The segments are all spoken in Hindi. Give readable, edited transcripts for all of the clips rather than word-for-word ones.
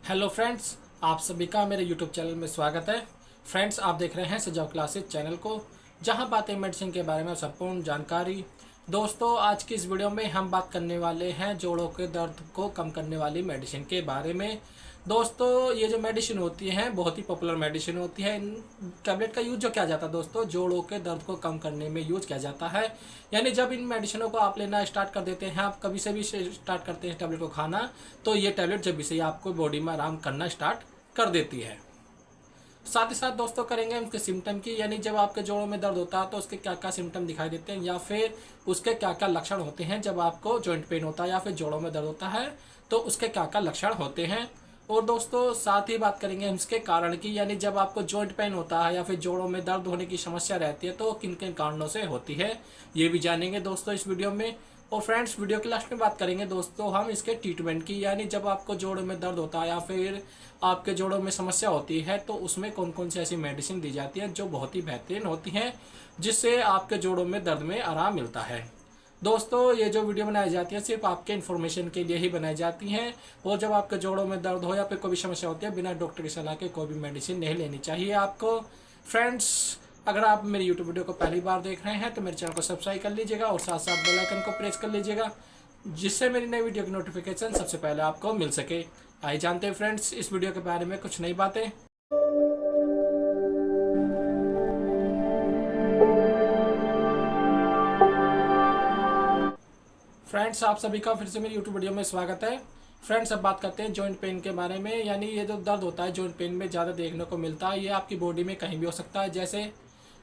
हेलो फ्रेंड्स, आप सभी का मेरे यूट्यूब चैनल में स्वागत है। फ्रेंड्स, आप देख रहे हैं सजाव क्लासेस चैनल को, जहां बातें मेडिसिन के बारे में संपूर्ण जानकारी। दोस्तों, आज की इस वीडियो में हम बात करने वाले हैं जोड़ों के दर्द को कम करने वाली मेडिसिन के बारे में। दोस्तों, ये जो मेडिसिन होती है बहुत ही पॉपुलर मेडिसिन होती है। इन टैबलेट का यूज जो किया जाता है दोस्तों, जोड़ों के दर्द को कम करने में यूज किया जाता है। यानी जब इन मेडिसिनों को आप लेना स्टार्ट कर देते हैं, आप कभी से भी स्टार्ट करते हैं टैबलेट को खाना, तो ये टैबलेट जब भी से आपको बॉडी में आराम करना स्टार्ट कर देती है। साथ ही साथ दोस्तों करेंगे हम उसके सिम्टम की, यानी जब आपके जोड़ों में दर्द होता है तो उसके क्या क्या सिम्टम दिखाई देते हैं, या फिर उसके क्या क्या लक्षण होते हैं। जब आपको जॉइंट पेन होता है या फिर जोड़ों में दर्द होता है तो उसके क्या क्या लक्षण होते हैं। और दोस्तों साथ ही बात करेंगे हम इसके कारण की, यानी जब आपको जॉइंट पेन होता है या फिर जोड़ों में दर्द होने की समस्या रहती है तो किन किन कारणों से होती है, ये भी जानेंगे दोस्तों इस वीडियो में। और फ्रेंड्स, वीडियो के लास्ट में बात करेंगे दोस्तों हम इसके ट्रीटमेंट की, यानी जब आपको जोड़ों में दर्द होता है या फिर आपके जोड़ों में समस्या होती है तो उसमें कौन कौन सी ऐसी मेडिसिन दी जाती है जो बहुत ही बेहतरीन होती हैं, जिससे आपके जोड़ों में दर्द में आराम मिलता है। दोस्तों, ये जो वीडियो बनाई जाती है सिर्फ आपके इन्फॉर्मेशन के लिए ही बनाई जाती हैं। और जब आपके जोड़ों में दर्द हो या फिर कोई भी समस्या होती है, बिना डॉक्टर की सलाह के कोई भी मेडिसिन नहीं लेनी चाहिए आपको। फ्रेंड्स, अगर आप मेरी यूट्यूब वीडियो को पहली बार देख रहे हैं तो मेरे चैनल को सब्सक्राइब कर लीजिएगा और साथ साथ बेल आइकन को प्रेस कर लीजिएगा, जिससे मेरी नई वीडियो की नोटिफिकेशन सबसे पहले आपको मिल सके। आइए जानते हैं फ्रेंड्स इस वीडियो के बारे में कुछ नई बातें। फ्रेंड्स, आप सभी का फिर से मेरी यूट्यूब वीडियो में स्वागत है। फ्रेंड्स, अब बात करते हैं जॉइंट पेन के बारे में। यानी ये जो दर्द होता है जॉइंट पेन में ज़्यादा देखने को मिलता है, ये आपकी बॉडी में कहीं भी हो सकता है। जैसे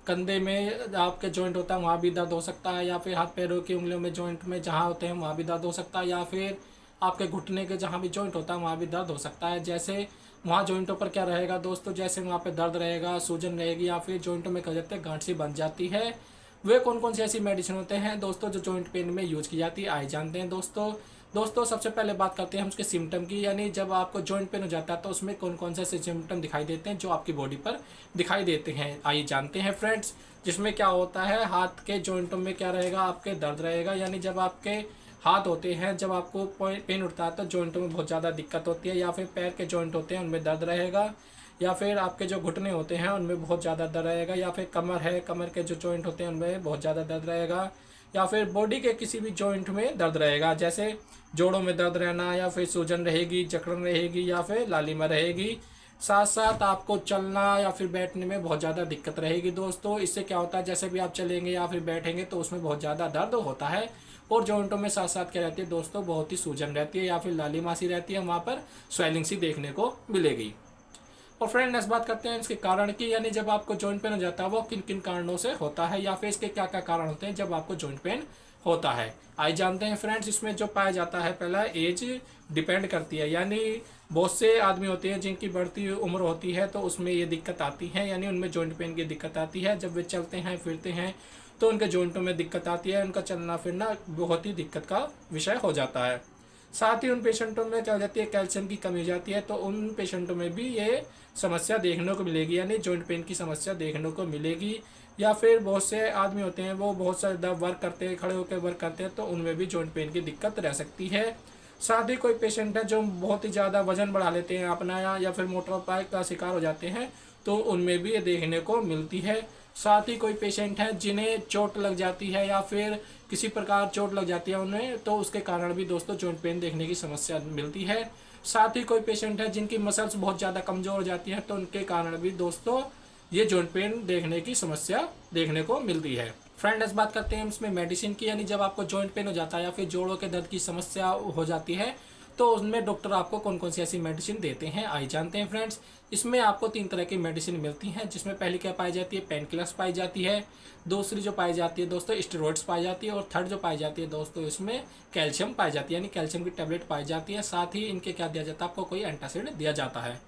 कंधे में आपके जॉइंट होता है वहाँ भी दर्द हो सकता है, या फिर हाथ पैरों की उंगलियों में जॉइंट में जहाँ होते हैं वहाँ भी दर्द हो सकता है, या फिर आपके घुटने के जहाँ भी जॉइंट होता है वहाँ भी दर्द हो सकता है। जैसे वहाँ जॉइंटों पर क्या रहेगा दोस्तों, जैसे वहाँ पे दर्द रहेगा, सूजन रहेगी, या फिर जॉइंटों में कह जाते हैं गांठ सी बन जाती है। वे कौन कौन सी ऐसी मेडिसिन होते हैं दोस्तों जो जॉइंट पेन में यूज की जाती है, आइए जानते हैं दोस्तों सबसे पहले बात करते हैं हम उसके सिम्टम की। यानी जब आपको जॉइंट पेन हो जाता है तो उसमें कौन कौन से ऐसे सिम्टम दिखाई देते हैं जो आपकी बॉडी पर दिखाई देते हैं, आइए जानते हैं फ्रेंड्स। जिसमें क्या होता है, हाथ के जॉइंटों में क्या रहेगा, आपके दर्द रहेगा। यानी जब आपके हाथ होते हैं, जब आपको पेन उठता है तो जॉइंटों में बहुत ज़्यादा दिक्कत होती है, या फिर पैर के जॉइंट होते हैं उनमें दर्द रहेगा, या फिर आपके जो घुटने होते हैं उनमें बहुत ज़्यादा दर्द रहेगा, या फिर कमर है, कमर के जो जॉइंट होते हैं उनमें बहुत ज़्यादा दर्द रहेगा, या फिर बॉडी के किसी भी जॉइंट में दर्द रहेगा। जैसे जोड़ों में दर्द रहना, या फिर सूजन रहेगी, जकड़न रहेगी, या फिर लालिमा रहेगी। साथ साथ आपको चलना या फिर बैठने में बहुत ज़्यादा दिक्कत रहेगी दोस्तों। इससे क्या होता है, जैसे भी आप चलेंगे या फिर बैठेंगे तो उसमें बहुत ज़्यादा दर्द होता है। और जॉइंटों में साथ साथ क्या रहती है दोस्तों, बहुत ही सूजन रहती है, या फिर लालिमा सी रहती है, वहाँ पर स्वेलिंग सी देखने को मिलेगी। और फ्रेंड, नेक्स्ट बात करते हैं इसके कारण की, यानी जब आपको जॉइंट पेन हो जाता है वो किन किन कारणों से होता है, या फिर इसके क्या क्या कारण होते हैं जब आपको जॉइंट पेन होता है, आइए जानते हैं फ्रेंड्स। इसमें जो पाया जाता है, पहला एज डिपेंड करती है। यानी बहुत से आदमी होते हैं जिनकी बढ़ती उम्र होती है तो उसमें ये दिक्कत आती है, यानी उनमें जॉइंट पेन की दिक्कत आती है। जब वे चलते हैं फिरते हैं तो उनके जॉइंटों में दिक्कत आती है, उनका चलना फिरना बहुत ही दिक्कत का विषय हो जाता है। साथ ही उन पेशेंटों में क्या हो जाती है, कैल्शियम की कमी हो जाती है, तो उन पेशेंटों में भी ये समस्या देखने को मिलेगी, यानी जॉइंट पेन की समस्या देखने को मिलेगी। या फिर बहुत से आदमी होते हैं वो बहुत सारे वर्क करते हैं, खड़े होकर वर्क करते हैं, तो उनमें भी जॉइंट पेन की दिक्कत रह सकती है। साथ ही कोई पेशेंट है जो बहुत ही ज़्यादा वजन बढ़ा लेते हैं अपना, या फिर मोटापा का शिकार हो जाते हैं, तो उनमें भी ये देखने को मिलती है। साथ ही कोई पेशेंट है जिन्हें चोट लग जाती है, या फिर किसी प्रकार चोट लग जाती है उन्हें, तो उसके कारण भी दोस्तों जॉइंट पेन देखने की समस्या मिलती है। साथ ही कोई पेशेंट है जिनकी मसल्स बहुत ज़्यादा कमज़ोर हो जाती हैं, तो उनके कारण भी दोस्तों ये जॉइंट पेन देखने की समस्या देखने को मिलती है। फ्रेंड्स, बात करते हैं इसमें मेडिसिन की। यानी जब आपको जॉइंट पेन हो जाता है या फिर जोड़ों के दर्द की समस्या हो जाती है तो उसमें डॉक्टर आपको कौन कौन सी ऐसी मेडिसिन देते हैं, आइए जानते हैं फ्रेंड्स। इसमें आपको 3 तरह की मेडिसिन मिलती हैं, जिसमें पहली क्या पाई जाती है, पेन किलर्स पाई जाती है। दूसरी जो पाई जाती है दोस्तों, स्टेरॉइड्स पाई जाती है। और थर्ड जो पाई जाती है दोस्तों, इसमें कैल्शियम पाई जाती है, यानी कैल्शियम की टैबलेट पाई जाती है। साथ ही इनके क्या दिया जाता है, आपको कोई एंटासिड दिया जाता है।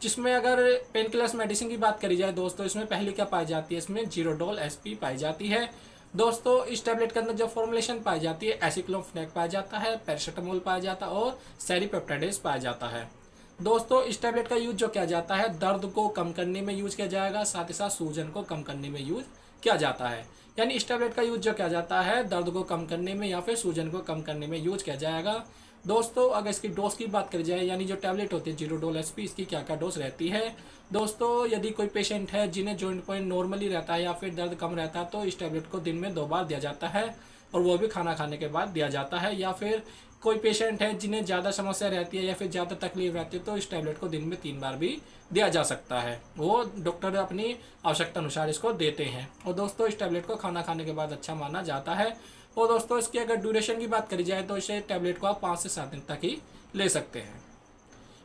जिसमें अगर पेन किलर्स मेडिसिन की बात करी जाए दोस्तों, इसमें पहली क्या पाई जाती है, इसमें जीरोडोल एसपी पाई जाती है दोस्तों। इस टैबलेट के अंदर जो फॉर्मुलेशन पाई जाती है, एसिक्लोफेनेक पाया जाता है, पैरासीटामोल पाया जाता है और सेरीपेप्टाइडेस पाया जाता है दोस्तों। इस टैबलेट का यूज जो किया जाता है, दर्द को कम करने में यूज किया जाएगा, साथ ही साथ सूजन को कम करने में यूज किया जाता है। यानी इस टैबलेट का यूज जो किया जाता है दर्द को कम करने में या फिर सूजन को कम करने में यूज किया जाएगा। दोस्तों अगर इसकी डोज की बात करी जाए, यानी जो टैबलेट होती है जीरोडोल एसपी, इसकी क्या क्या डोज रहती है। दोस्तों यदि कोई पेशेंट है जिन्हें जॉइंट पेन नॉर्मली रहता है या फिर दर्द कम रहता है तो इस टैबलेट को दिन में 2 बार दिया जाता है, और वो भी खाना खाने के बाद दिया जाता है। या फिर कोई पेशेंट है जिन्हें ज़्यादा समस्या रहती है या फिर ज़्यादा तकलीफ रहती है तो इस टैबलेट को दिन में 3 बार भी दिया जा सकता है। वो डॉक्टर अपनी आवश्यकता अनुसार इसको देते हैं। और दोस्तों इस टैबलेट को खाना खाने के बाद अच्छा माना जाता है। और दोस्तों इसकी अगर ड्यूरेशन की बात करी जाए तो इसे टैबलेट को आप 5 से 7 दिन तक ही ले सकते हैं।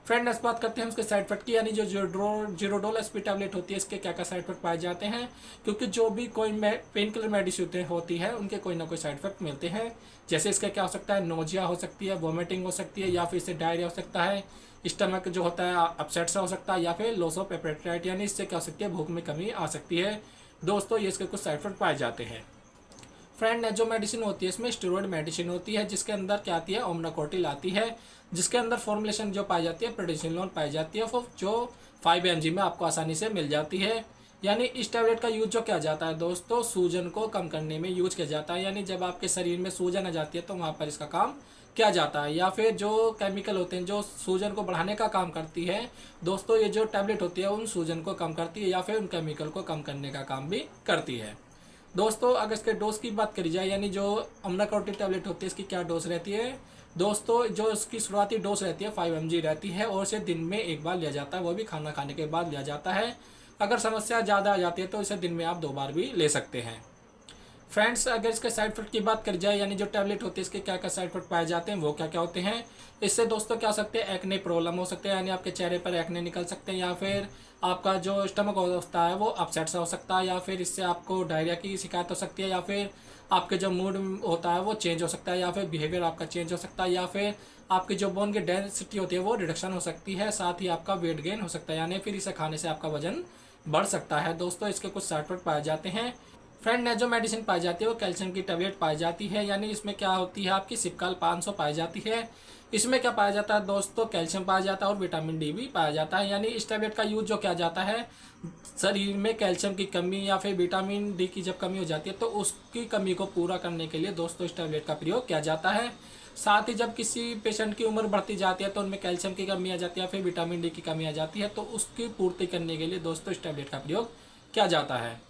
फ्रेंड नेक्स्ट बात करते हैं उसके साइड इफेक्ट की, यानी जो जीरोडोल एसपी टैबलेट होती है इसके क्या क्या साइड इफेक्ट पाए जाते हैं। क्योंकि जो भी कोई पेन किलर मेडिसिन होती है उनके कोई ना कोई साइड इफेक्ट मिलते हैं। जैसे इसका क्या हो सकता है, नोजिया हो सकती है, वोमिटिंग हो सकती है, या फिर इससे डायरिया हो सकता है, स्टमक जो होता है अपसेट सा हो सकता है, या फिर लॉस ऑफ एपेटाइट, यानी इससे क्या हो सकती है, भूख में कमी आ सकती है। दोस्तों ये इसके कुछ साइड इफेक्ट पाए जाते हैं। फ्रेंड जो मेडिसिन होती है इसमें स्टेरॉइड मेडिसिन होती है, जिसके अंदर क्या आती है, ओमनाकोटिल आती है, जिसके अंदर फॉर्मुलेशन जो पाई जाती है प्रेडिसिलोन पाई जाती है, जो 5 mg में आपको आसानी से मिल जाती है। यानी इस टैबलेट का यूज जो किया जाता है दोस्तों सूजन को कम करने में यूज किया जाता है। यानी जब आपके शरीर में सूजन आ जाती है तो वहाँ पर इसका काम किया जाता है। या फिर जो केमिकल होते हैं जो सूजन को बढ़ाने का काम करती है, दोस्तों ये जो टैबलेट होती है उन सूजन को कम करती है या फिर उन केमिकल को कम करने का काम भी करती है। दोस्तों अगर इसके डोज की बात करी जाए, यानी जो ओमनाकोटिल टैबलेट होती है इसकी क्या डोज रहती है। दोस्तों जो इसकी शुरुआती डोज रहती है 5 mg रहती है, और इसे दिन में 1 बार लिया जाता है, वो भी खाना खाने के बाद लिया जाता है। अगर समस्या ज़्यादा आ जाती है तो इसे दिन में आप 2 बार भी ले सकते हैं। फ्रेंड्स अगर इसके साइड इफेक्ट की बात करी जाए, यानी जो टैबलेट होती है इसके क्या क्या साइड इफेक्ट पाए जाते हैं वो क्या क्या होते हैं। इससे दोस्तों क्या हो सकते हैं, एक्ने प्रॉब्लम हो सकते हैं, यानी आपके चेहरे पर एक्ने निकल सकते हैं, या फिर आपका जो स्टमक होता है वो अपसेट सा हो सकता है, या फिर इससे आपको डायरिया की शिकायत हो सकती है, या फिर आपके जो मूड होता है वो चेंज हो सकता है, या फिर बिहेवियर आपका चेंज हो सकता है, या फिर आपकी जो बोन की डेंसिटी होती है वो रिडक्शन हो सकती है, साथ ही आपका वेट गेन हो सकता है, यानी फिर इसे खाने से आपका वजन बढ़ सकता है। दोस्तों इसके कुछ साइड इफेक्ट पाए जाते हैं। फ्रेंड जो मेडिसिन पाई जाती है वो कैल्शियम की टैबलेट पाई जाती है, यानी इसमें क्या होती है आपकी सिपकाल 500 पाई जाती है। इसमें क्या पाया जाता है दोस्तों, कैल्शियम पाया जाता है और विटामिन डी भी पाया जाता है। यानी इस टैबलेट का यूज जो किया जाता है शरीर में कैल्शियम की कमी या फिर विटामिन डी की जब कमी हो जाती है तो उसकी कमी को पूरा करने के लिए दोस्तों इस टैबलेट का प्रयोग किया जाता है। साथ ही जब किसी पेशेंट की उम्र बढ़ती जाती है तो उनमें कैल्शियम की कमी आ जाती है या फिर विटामिन डी की कमी आ जाती है, तो उसकी पूर्ति करने के लिए दोस्तों इस टैबलेट का प्रयोग किया जाता है।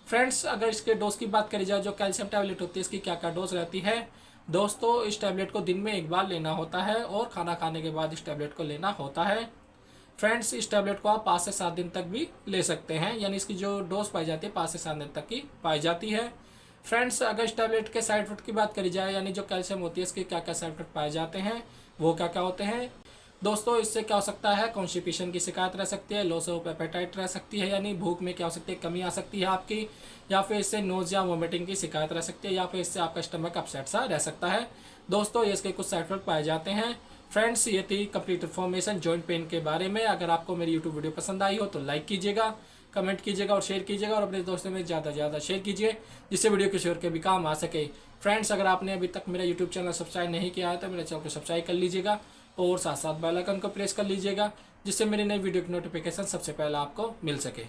फ्रेंड्स अगर इसके डोज की बात करी जाए, जो कैल्शियम टैबलेट होती है इसकी क्या क्या डोज रहती है। दोस्तों इस टैबलेट को दिन में 1 बार लेना होता है और खाना खाने के बाद इस टैबलेट को लेना होता है। फ्रेंड्स इस टैबलेट को आप 5 से 7 दिन तक भी ले सकते हैं, यानी इसकी जो डोज पाई जाती है 5 से 7 दिन तक की पाई जाती है। फ्रेंड्स अगर इस टैबलेट के साइड इफेक्ट की बात करी जाए, यानी जो कैल्शियम होती है इसके क्या क्या साइड इफेक्ट पाए जाते हैं वो क्या क्या होते हैं। दोस्तों इससे क्या हो सकता है, कॉन्स्टिपेशन की शिकायत रह सकती है, लॉस ऑफ एपेटाइट रह सकती है, यानी भूख में क्या हो सकती है, कमी आ सकती है आपकी, या फिर इससे नोजिया वोमिटिंग की शिकायत रह सकती है, या फिर इससे आपका स्टमक अपसेट सा रह सकता है। दोस्तों ये इसके कुछ साइड इफेक्ट पाए जाते हैं। फ्रेंड्स ये थी कंप्लीट इन्फॉर्मेशन जॉइंट पेन के बारे में। अगर आपको मेरी यूट्यूब वीडियो पसंद आई हो तो लाइक कीजिएगा, कमेंट कीजिएगा और शेयर कीजिएगा, और अपने दोस्तों में ज़्यादा से ज़्यादा शेयर कीजिए जिससे वीडियो किसी और के भी काम आ सके। फ्रेंड्स अगर आपने अभी तक मेरा यूट्यूब चैनल सब्सक्राइब नहीं किया है तो मेरे चैनल को सब्सक्राइब कर लीजिएगा और साथ साथ बेल आइकन को प्रेस कर लीजिएगा, जिससे मेरी नई वीडियो की नोटिफिकेशन सबसे पहले आपको मिल सके।